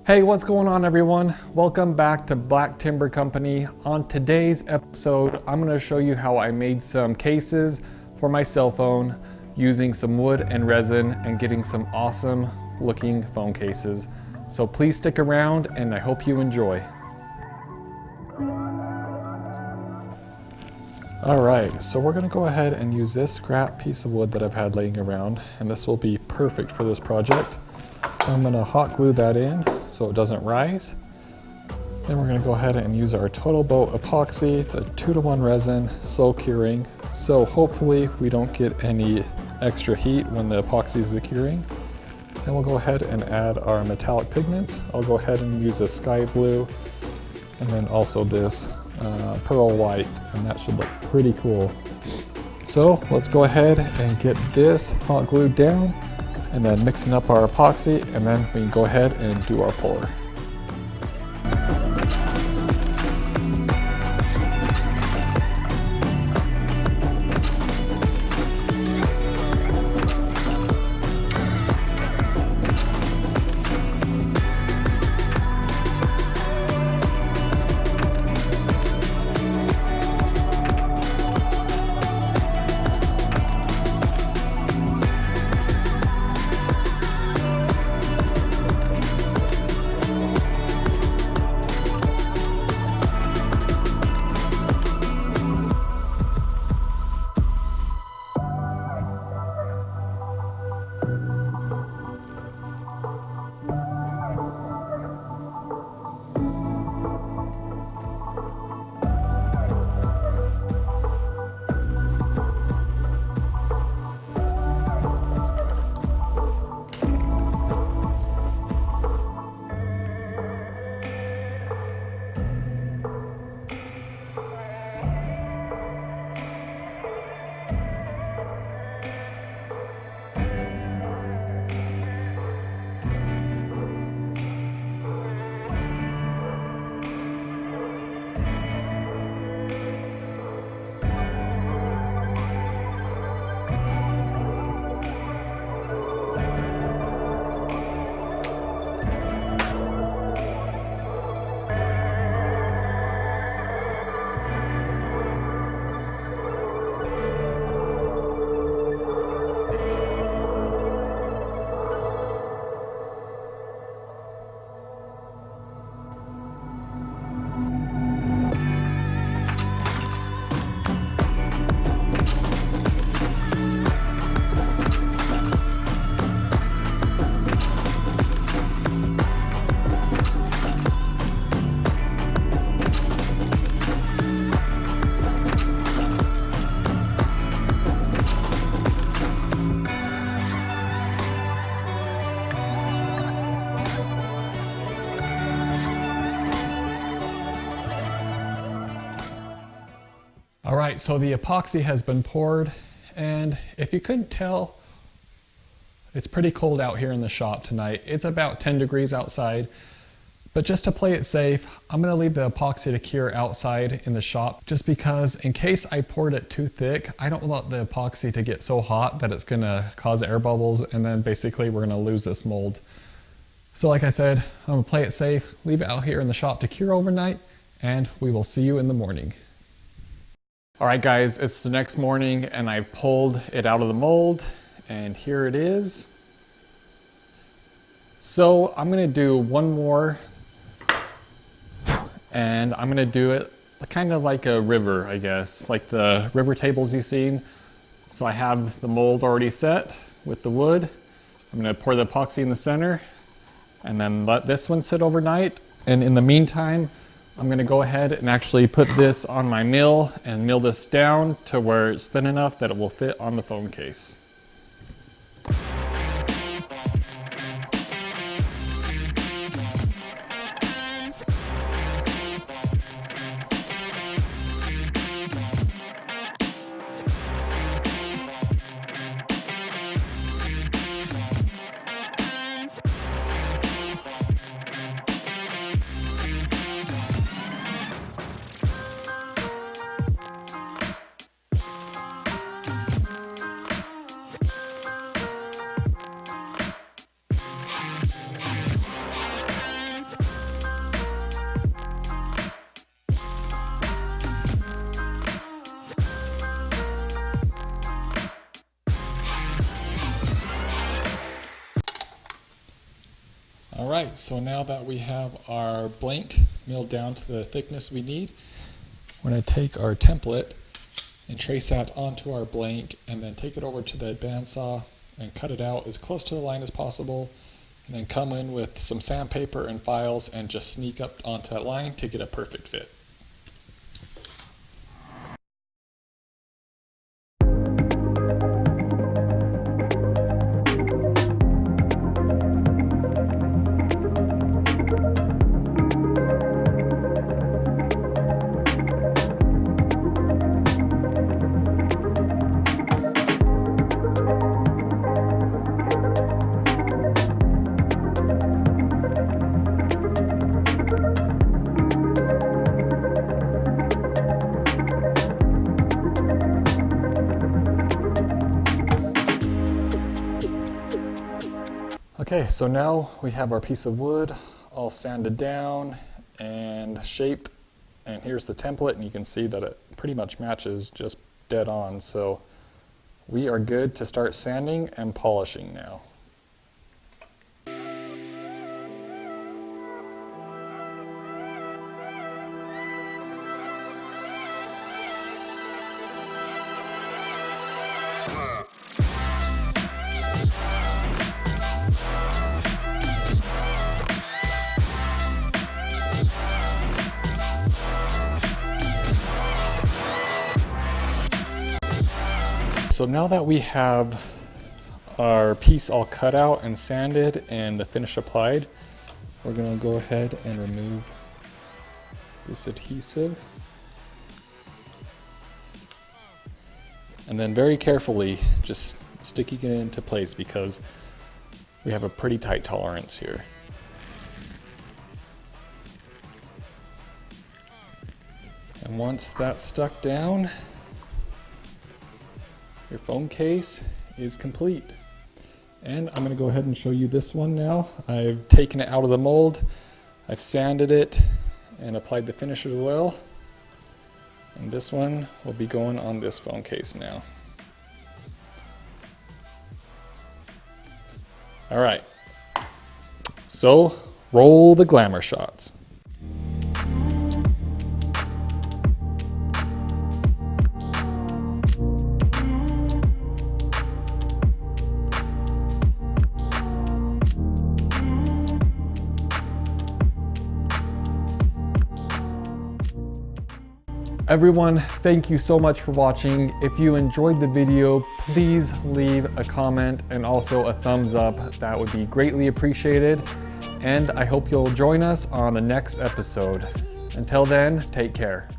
Hey, what's going on everyone? Welcome back to Black Timber Company. On today's episode, I'm going to show you how I made some cases for my cell phone using some wood and resin and getting some awesome looking phone cases. So please stick around and I hope you enjoy. Alright, so we're going to go ahead and use this scrap piece of wood that I've had laying around, and this will be perfect for this project. So I'm going to hot glue that in so it doesn't rise. Then we're going to go ahead and use our Total Boat epoxy. It's a 2-to-1 resin, slow curing, so hopefully we don't get any extra heat when the epoxy is curing. Then we'll go ahead and add our metallic pigments. I'll go ahead and use a sky blue and then also this pearl white, and that should look pretty cool. So let's go ahead and get this hot glued down and then mixing up our epoxy, and then we can go ahead and do our pour. Alright, so the epoxy has been poured, and if you couldn't tell, it's pretty cold out here in the shop tonight. It's about 10 degrees outside, but just to play it safe, I'm going to leave the epoxy to cure outside in the shop, just because in case I poured it too thick, I don't want the epoxy to get so hot that it's going to cause air bubbles, and then basically we're going to lose this mold. So like I said, I'm going to play it safe, leave it out here in the shop to cure overnight, and we will see you in the morning. Alright guys, it's the next morning and I pulled it out of the mold and here it is. So I'm going to do one more and I'm going to do it kind of like a river, I guess, like the river tables you've seen. So I have the mold already set with the wood. I'm going to pour the epoxy in the center and then let this one sit overnight, and in the meantime I'm going to go ahead and actually put this on my mill and mill this down to where it's thin enough that it will fit on the phone case. All right, so now that we have our blank milled down to the thickness we need, we're going to take our template and trace that onto our blank and then take it over to the bandsaw and cut it out as close to the line as possible, and then come in with some sandpaper and files and just sneak up onto that line to get a perfect fit. Okay, so now we have our piece of wood all sanded down and shaped, and here's the template, and you can see that it pretty much matches just dead on. So we are good to start sanding and polishing now. So now that we have our piece all cut out and sanded and the finish applied, we're going to go ahead and remove this adhesive. And then very carefully just sticking it into place because we have a pretty tight tolerance here. And once that's stuck down, your phone case is complete. And I'm going to go ahead and show you this one now. I've taken it out of the mold, I've sanded it and applied the finish as well. And this one will be going on this phone case now. All right, so roll the glamour shots. Everyone, thank you so much for watching. If you enjoyed the video, please leave a comment and also a thumbs up. That would be greatly appreciated. And I hope you'll join us on the next episode. Until then, take care.